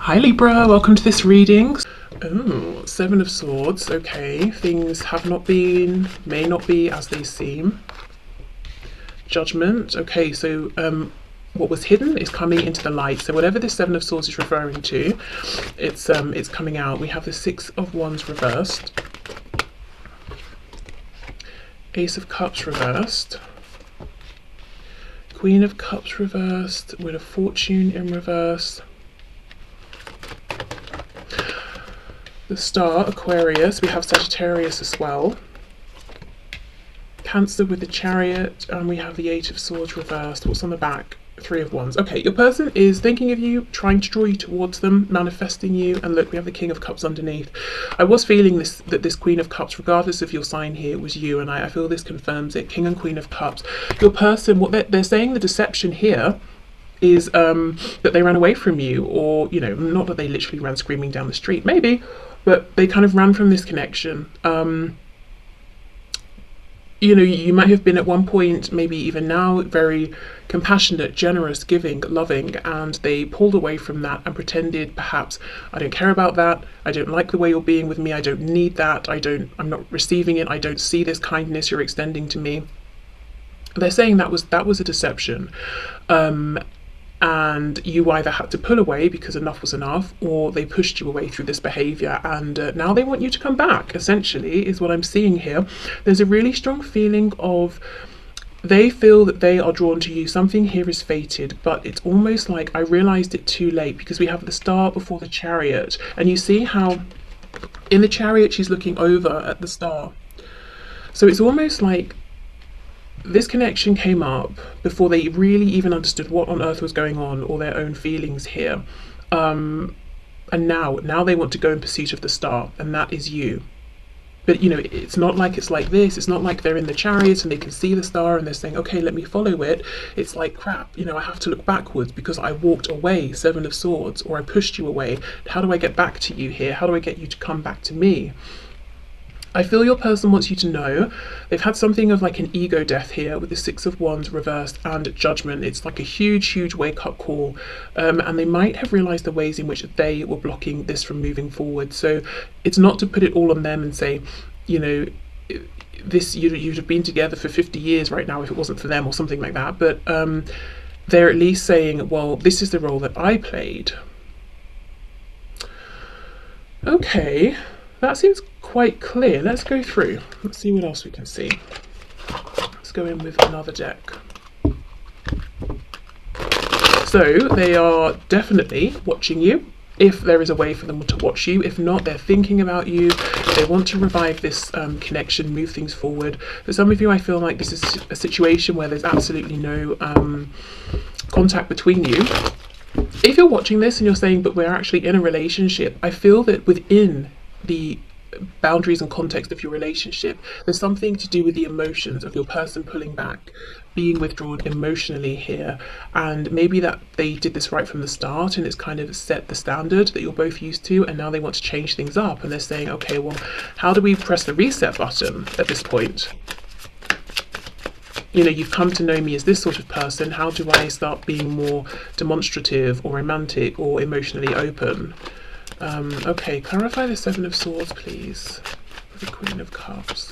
Hi Libra, welcome to this reading. Oh, Seven of Swords. Okay, things have not been, may not be as they seem. Judgment. Okay, so what was hidden is coming into the light. So whatever this Seven of Swords is referring to, it's coming out. We have the Six of Wands reversed, Ace of Cups reversed, Queen of Cups reversed, Wheel of Fortune in reverse, the Star, Aquarius, we have Sagittarius as well, Cancer with the Chariot, and we have the Eight of Swords reversed. What's on the back? Three of Wands. Okay, your person is thinking of you, trying to draw you towards them, manifesting you, and look, we have the King of Cups underneath. I was feeling that this Queen of Cups, regardless of your sign here, was you, and I feel this confirms it. King and Queen of Cups. Your person, what they're saying, the deception here is that they ran away from you, or, you know, not that they literally ran screaming down the street, maybe, but they kind of ran from this connection. You know, you might have been at one point, maybe even now, very compassionate, generous, giving, loving, and they pulled away from that and pretended perhaps, I don't care about that, I don't like the way you're being with me, I don't need that, I'm not receiving it, I don't see this kindness you're extending to me. They're saying that was a deception. And you either had to pull away because enough was enough, or they pushed you away through this behaviour, and now they want you to come back, essentially, is what I'm seeing here. There's a really strong feeling of they feel that they are drawn to you. Something here is fated, but it's almost like I realised it too late, because we have the Star before the Chariot, and you see how in the Chariot she's looking over at the Star. So it's almost like this connection came up before they really even understood what on earth was going on, or their own feelings here. And now they want to go in pursuit of the Star, and that is you. But, you know, it's not like it's like this. It's not like they're in the Chariot and they can see the Star and they're saying, okay, let me follow it. It's like, crap, you know, I have to look backwards because I walked away, Seven of Swords, or I pushed you away. How do I get back to you here? How do I get you to come back to me? I feel your person wants you to know they've had something of like an ego death here with the Six of Wands reversed and Judgment. It's like a huge wake-up call, and they might have realised the ways in which they were blocking this from moving forward. So it's not to put it all on them and say, you know, this you'd have been together for 50 years right now if it wasn't for them, or something like that. But they're at least saying, well, this is the role that I played. Okay. That seems quite clear. Let's go through. Let's see what else we can see. Let's go in with another deck. So they are definitely watching you, if there is a way for them to watch you. If not, they're thinking about you. They want to revive this connection, move things forward. For some of you, I feel like this is a situation where there's absolutely no contact between you. If you're watching this and you're saying, but we're actually in a relationship, I feel that within the boundaries and context of your relationship, there's something to do with the emotions of your person pulling back, being withdrawn emotionally here, and maybe that they did this right from the start and it's kind of set the standard that you're both used to, and now they want to change things up, and they're saying, okay, well, how do we press the reset button at this point? You know, you've come to know me as this sort of person. How do I start being more demonstrative or romantic or emotionally open? Okay, clarify the Seven of Swords, please. The Queen of Cups.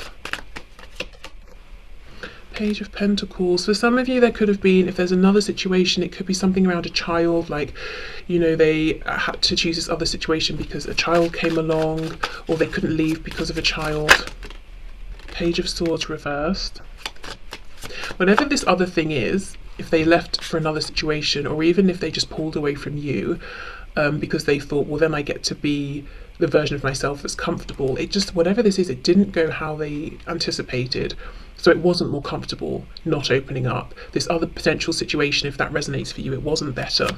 Page of Pentacles. For some of you, there could have been, if there's another situation, it could be something around a child, like, you know, they had to choose this other situation because a child came along, or they couldn't leave because of a child. Page of Swords reversed. Whatever this other thing is, if they left for another situation, or even if they just pulled away from you, because they thought, well, then I get to be the version of myself that's comfortable. It just, whatever this is, it didn't go how they anticipated. So it wasn't more comfortable not opening up. This other potential situation, if that resonates for you, it wasn't better.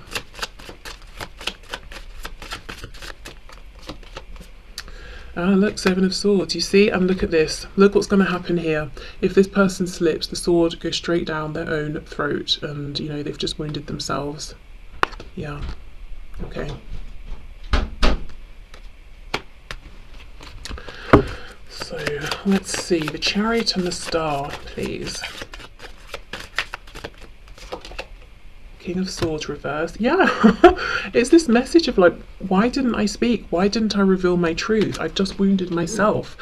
Look, Seven of Swords, you see, and look at this. Look what's going to happen here. If this person slips, the sword goes straight down their own throat, and, you know, they've just wounded themselves. Yeah. Okay. So let's see, the Chariot and the Star, please. King of Swords reversed. Yeah, it's this message of like, why didn't I speak? Why didn't I reveal my truth? I've just wounded myself.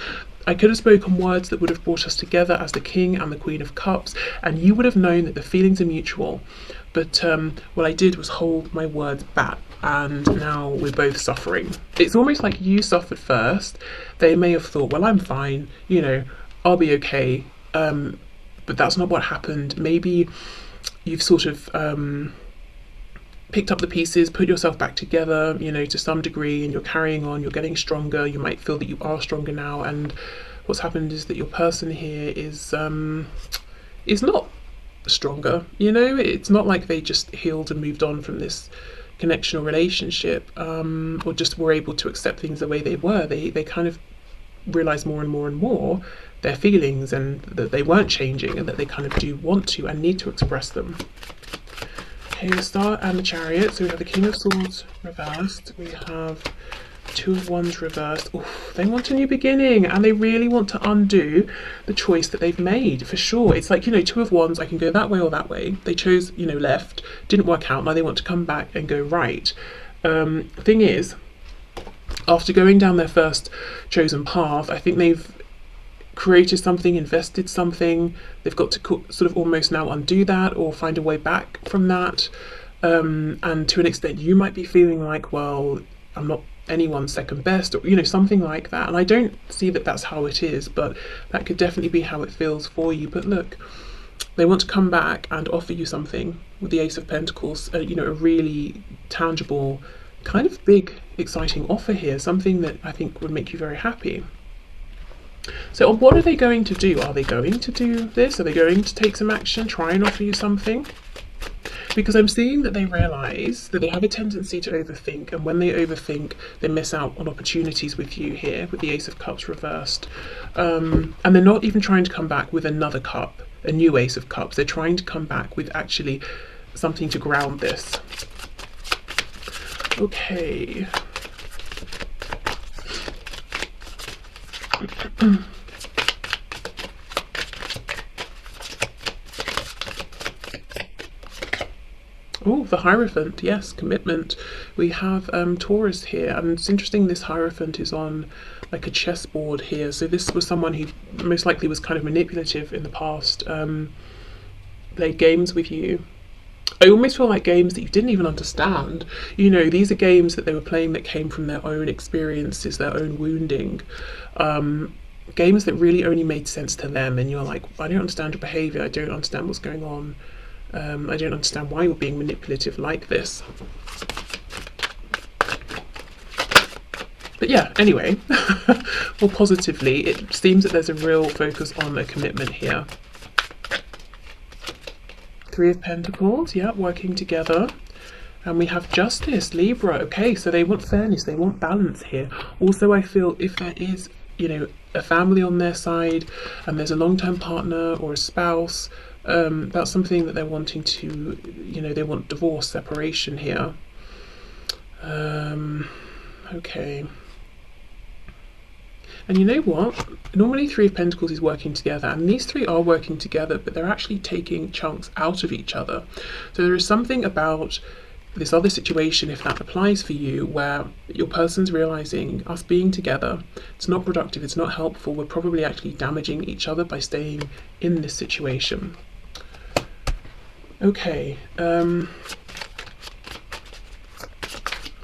I could have spoken words that would have brought us together as the King and the Queen of Cups, and you would have known that the feelings are mutual. But what I did was hold my words back, and now we're both suffering. It's almost like you suffered first. They may have thought, well, I'm fine, you know, I'll be okay. But that's not what happened. Maybe you've sort of picked up the pieces, put yourself back together, you know, to some degree, and you're carrying on, you're getting stronger. You might feel that you are stronger now, and what's happened is that your person here is not stronger, you know. It's not like they just healed and moved on from this connection or relationship, or just were able to accept things the way they were. They kind of realize more and more and more their feelings, and that they weren't changing, and that they kind of do want to and need to express them. Okay, the Star and the Chariot. So we have the King of Swords reversed, we have Two of Wands reversed. Oof, they want a new beginning, and they really want to undo the choice that they've made, for sure. It's like, you know, Two of Wands, I can go that way or that way. They chose, you know, left, didn't work out, now they want to come back and go right. Thing is, after going down their first chosen path, I think they've created something, invested something. They've got to sort of almost now undo that or find a way back from that. And to an extent, you might be feeling like, well, I'm not anyone's second best, or, you know, something like that. And I don't see that that's how it is, but that could definitely be how it feels for you. But look, they want to come back and offer you something with the Ace of Pentacles, you know, a really tangible, kind of big, exciting offer here, something that I think would make you very happy. So what are they going to do? Are they going to do this? Are they going to take some action, try and offer you something? Because I'm seeing that they realise that they have a tendency to overthink, and when they overthink, they miss out on opportunities with you here, with the Ace of Cups reversed. And they're not even trying to come back with another cup, a new Ace of Cups. They're trying to come back with actually something to ground this. Okay. Oh, the Hierophant, yes, commitment. We have Taurus here, and it's interesting this Hierophant is on like a chessboard here. So this was someone who most likely was kind of manipulative in the past, played games with you. I almost feel like games that you didn't even understand. You know, these are games that they were playing that came from their own experiences, their own wounding. Games that really only made sense to them, and you're like, I don't understand your behaviour, I don't understand what's going on. I don't understand why you're being manipulative like this. But yeah, anyway, more positively, it seems that there's a real focus on a commitment here. Three of Pentacles, yeah, working together. And we have Justice, Libra. Okay, so they want fairness, they want balance here. Also, I feel if there is, you know, a family on their side, and there's a long-term partner or a spouse, that's something that they're wanting to, you know, they want divorce, separation here. Okay. And you know what? Normally Three of Pentacles is working together, and these three are working together, but they're actually taking chunks out of each other. So there is something about this other situation, if that applies for you, where your person's realizing us being together, it's not productive, it's not helpful, we're probably actually damaging each other by staying in this situation. Okay, let's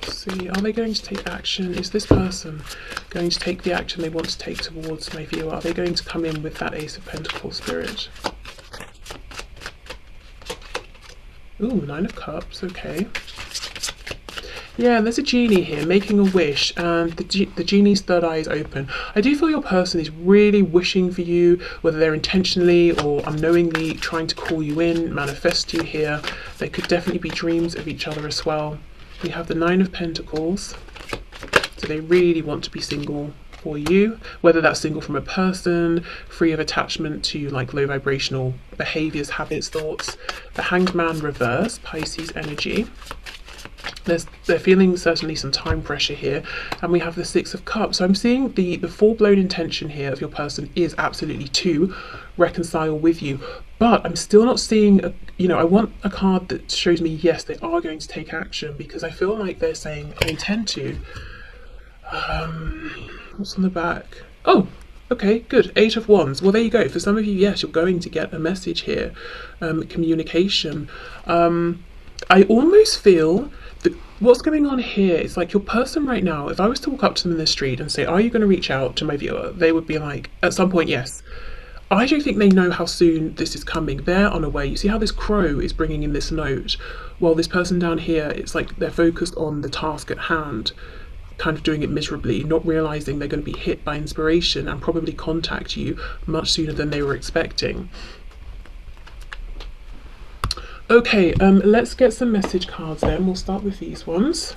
see, are they going to take action? Is this person going to take the action they want to take towards my viewer? Are they going to come in with that Ace of Pentacles spirit? Ooh, Nine of Cups, okay. Yeah, there's a genie here making a wish, and the genie's third eye is open. I do feel your person is really wishing for you, whether they're intentionally or unknowingly trying to call you in, manifest you here. There could definitely be dreams of each other as well. We have the Nine of Pentacles, so they really want to be single for you, whether that's single from a person, free of attachment to like low vibrational behaviors, habits, thoughts. The Hanged Man reverse, Pisces energy. They're feeling certainly some time pressure here, and we have the Six of Cups. So I'm seeing the full-blown intention here of your person is absolutely to reconcile with you, but I'm still not seeing I want a card that shows me yes, they are going to take action, because I feel like they're saying I intend to. What's on the back? Oh, okay, good. Eight of Wands. Well, there you go. For some of you, yes, you're going to get a message here. Communication. I almost feel that what's going on here is like your person right now, if I was to walk up to them in the street and say, are you going to reach out to my viewer? They would be like, at some point, yes. I don't think they know how soon this is coming. They're unaware. You see how this crow is bringing in this note? While this person down here, it's like they're focused on the task at hand, kind of doing it miserably, not realizing they're going to be hit by inspiration and probably contact you much sooner than they were expecting. Okay, let's get some message cards then. We'll start with these ones.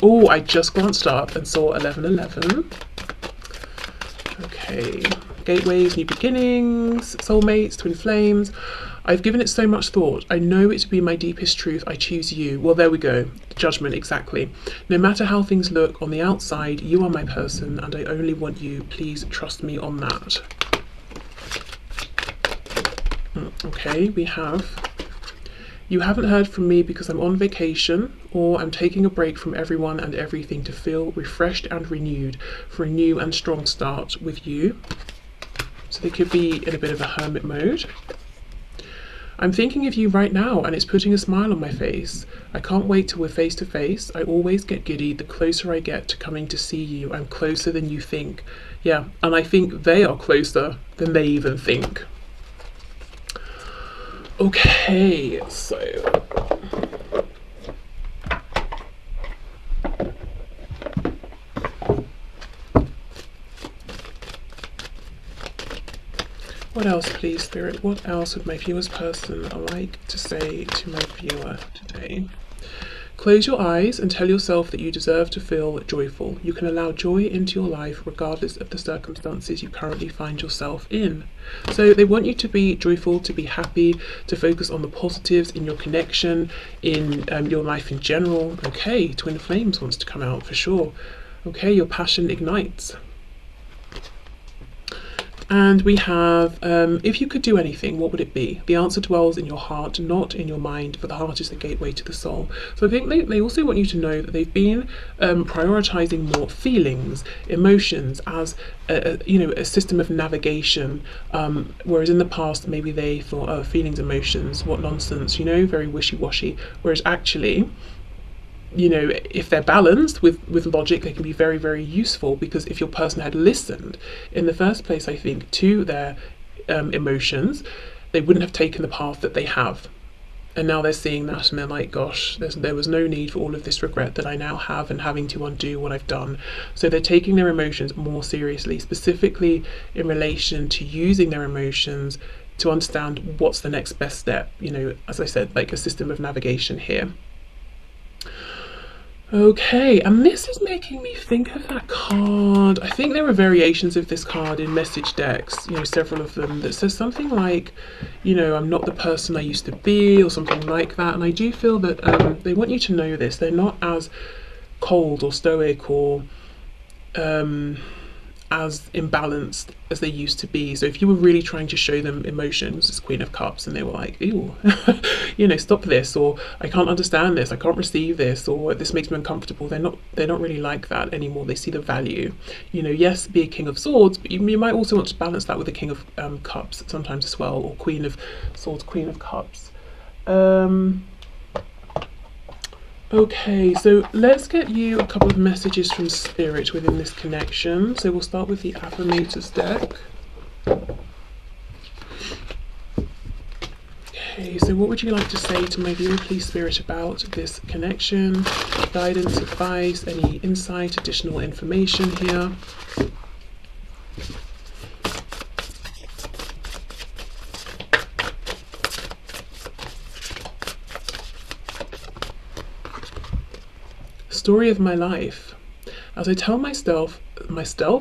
Oh, I just glanced up and saw 1111. Okay, gateways, new beginnings, soulmates, twin flames. I've given it so much thought. I know it to be my deepest truth. I choose you. Well, there we go. Judgment, exactly. No matter how things look on the outside, you are my person and I only want you. Please trust me on that. Okay, we have... You haven't heard from me because I'm on vacation, or I'm taking a break from everyone and everything to feel refreshed and renewed for a new and strong start with you. So they could be in a bit of a hermit mode. I'm thinking of you right now and it's putting a smile on my face. I can't wait till we're face to face. I always get giddy the closer I get to coming to see you. I'm closer than you think. Yeah, and I think they are closer than they even think. Okay, so what else, please, Spirit? What else would my viewer's person like to say to my viewer today? Close your eyes and tell yourself that you deserve to feel joyful. You can allow joy into your life regardless of the circumstances you currently find yourself in. So they want you to be joyful, to be happy, to focus on the positives in your connection, in your life in general. Okay, Twin Flames wants to come out for sure. Okay, your passion ignites. And we have, if you could do anything, what would it be? The answer dwells in your heart, not in your mind, for the heart is the gateway to the soul. So I think they also want you to know that they've been prioritizing more feelings, emotions as a system of navigation, whereas in the past maybe they thought, oh, feelings, emotions, what nonsense, very wishy-washy, whereas actually, if they're balanced with logic, they can be very, very useful, because if your person had listened in the first place, I think, to their emotions, they wouldn't have taken the path that they have. And now they're seeing that and they're like, gosh, there was no need for all of this regret that I now have and having to undo what I've done. So they're taking their emotions more seriously, specifically in relation to using their emotions to understand what's the next best step, as I said, like a system of navigation here. Okay, and this is making me think of that card. I think there are variations of this card in message decks, several of them, that says something like, I'm not the person I used to be, or something like that. And I do feel that they want you to know this. They're not as cold or stoic or as imbalanced as they used to be. So if you were really trying to show them emotions, it's Queen of Cups, and they were like, ew, stop this, or I can't understand this, I can't receive this, or this makes me uncomfortable. They're not really like that anymore. They see the value. Yes, be a King of Swords, but you might also want to balance that with a King of Cups sometimes as well, or Queen of Swords, Queen of Cups. Okay, so let's get you a couple of messages from Spirit within this connection. So we'll start with the Affirmators deck. Okay, so what would you like to say to my viewer, please, Spirit, about this connection? Guidance, advice, any insight, additional information here? Story of my life. As I tell myself,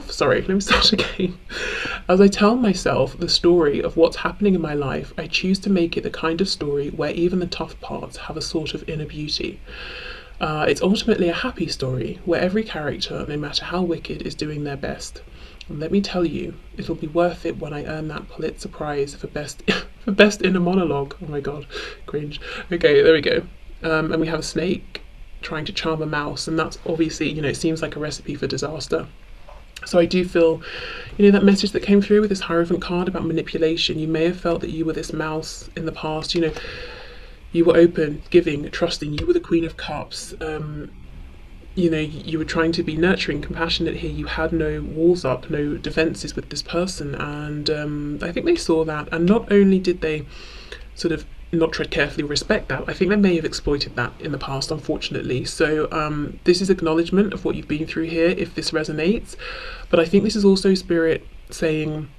sorry, let me start again. As I tell myself the story of what's happening in my life, I choose to make it the kind of story where even the tough parts have a sort of inner beauty. It's ultimately a happy story where every character, no matter how wicked, is doing their best. And let me tell you, it'll be worth it when I earn that Pulitzer Prize for best for best inner monologue. Oh my god, cringe. Okay, there we go. And we have a snake trying to charm a mouse, and that's obviously, you know, it seems like a recipe for disaster. So I do feel, you know, that message that came through with this Hierophant card about manipulation. You may have felt that you were this mouse in the past. You know, you were open, giving, trusting. You were the Queen of Cups. You know, you were trying to be nurturing, compassionate here. You had no walls up, no defenses with this person, and I think they saw that. And not only did they sort of not tread carefully, respect that, I think they may have exploited that in the past, unfortunately. So this is acknowledgement of what you've been through here, if this resonates. But I think this is also Spirit saying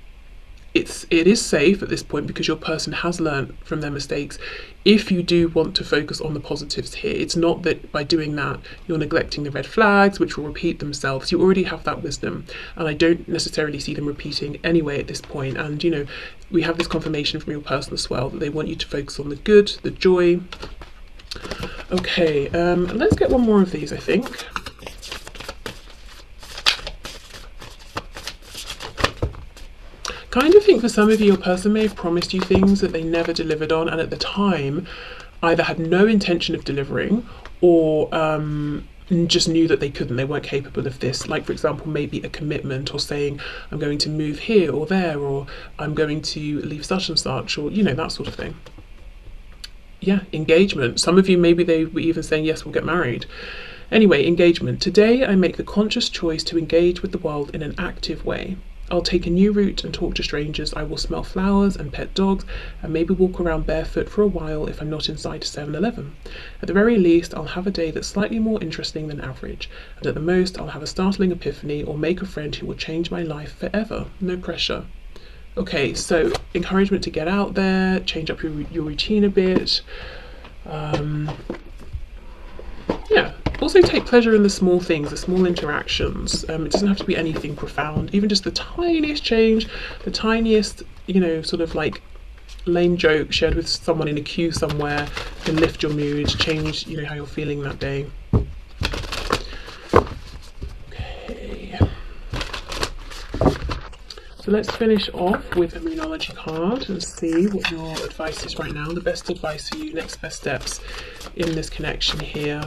it is safe at this point because your person has learned from their mistakes. If you do want to focus on the positives here, it's not that by doing that you're neglecting the red flags, which will repeat themselves. You already have that wisdom, and I don't necessarily see them repeating anyway at this point. And you know, we have this confirmation from your person as well that they want you to focus on the good, the joy. Okay, let's get one more of these, I think. Kind of think for some of you, your person may have promised you things that they never delivered on, and at the time either had no intention of delivering or just knew that they couldn't, they weren't capable of this. Like, for example, maybe a commitment, or saying I'm going to move here or there, or I'm going to leave such and such, or you know, that sort of thing. Yeah, engagement. Some of you, maybe they were even saying yes, we'll get married. Anyway, engagement. Today I make the conscious choice to engage with the world in an active way. I'll take a new route and talk to strangers. I will smell flowers and pet dogs, and maybe walk around barefoot for a while if I'm not inside 7-Eleven. At the very least, I'll have a day that's slightly more interesting than average, and at the most, I'll have a startling epiphany or make a friend who will change my life forever. No pressure. Okay, so encouragement to get out there, change up your routine a bit. Yeah, also take pleasure in the small things, the small interactions. It doesn't have to be anything profound, even just the tiniest change, the tiniest, you know, sort of like lame joke shared with someone in a queue somewhere can lift your mood, change, you know, how you're feeling that day. Okay. So let's finish off with a Moonology card and see what your advice is right now, the best advice for you, next best steps in this connection here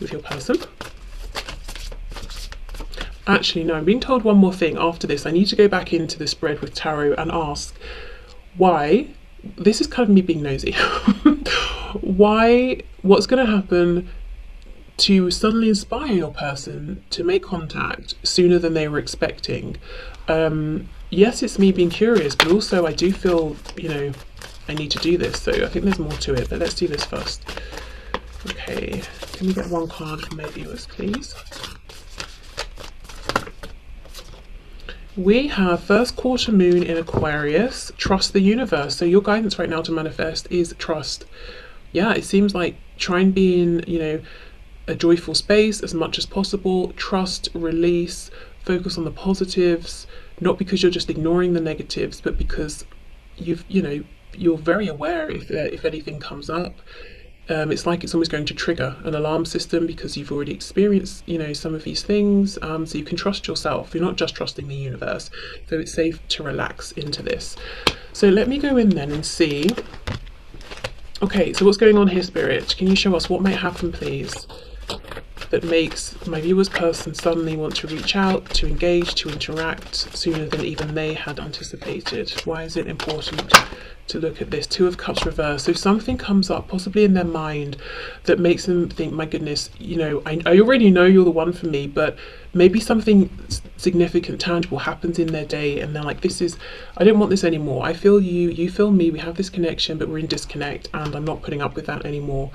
with your person. Actually, no, I'm being told one more thing after this. I need to go back into the spread with tarot and ask why, this is kind of me being nosy, what's going to happen to suddenly inspire your person to make contact sooner than they were expecting. Yes, it's me being curious, but also I do feel, you know, I need to do this, so I think there's more to it, but let's do this first. Okay, can we get one card from my viewers, please? We have first quarter moon in Aquarius, trust the universe. So your guidance right now to manifest is trust. Yeah, it seems like try and be in, you know, a joyful space as much as possible. Trust, release, focus on the positives, not because you're just ignoring the negatives, but because you're very aware if anything comes up. It's like it's almost going to trigger an alarm system because you've already experienced, you know, some of these things. So you can trust yourself. You're not just trusting the universe. So it's safe to relax into this. So let me go in then and see. Okay, so what's going on here, Spirit? Can you show us what might happen, please, that makes my viewer's person suddenly want to reach out, to engage, to interact sooner than even they had anticipated? Why is it important to look at this? Two of Cups reversed. So something comes up possibly in their mind that makes them think, my goodness, you know, I already know you're the one for me, but maybe something significant, tangible happens in their day and they're like, I don't want this anymore. I feel you, you feel me, we have this connection, but we're in disconnect and I'm not putting up with that anymore.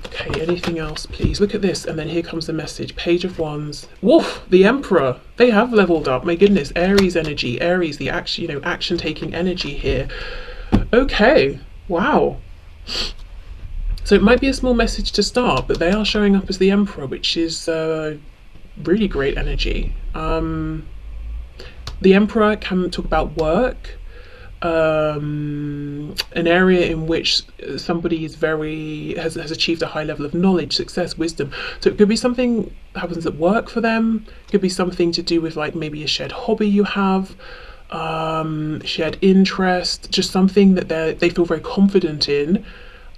Okay, anything else, please? Look at this, and then here comes the message. Page of Wands. Woof! The Emperor. They have leveled up. My goodness, Aries energy. Aries, the action, you know, action-taking energy here. Okay. Wow. So it might be a small message to start, but they are showing up as the Emperor, which is really great energy. The Emperor can talk about work. an area in which somebody is has achieved a high level of knowledge, success, wisdom. So it could be something that happens at work for them. It could be something to do with like maybe a shared hobby you have, shared interest, just something that they feel very confident in.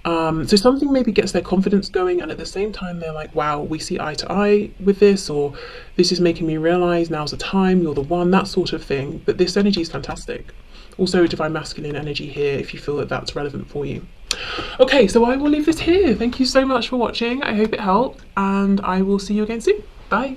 So something maybe gets their confidence going, and at the same time they're like, wow, we see eye to eye with this, or this is making me realize now's the time, you're the one, that sort of thing. But this energy is fantastic. Also divine masculine energy here if you feel that that's relevant for you. Okay, so I will leave this here. Thank you so much for watching. I hope it helped, and I will see you again soon. Bye.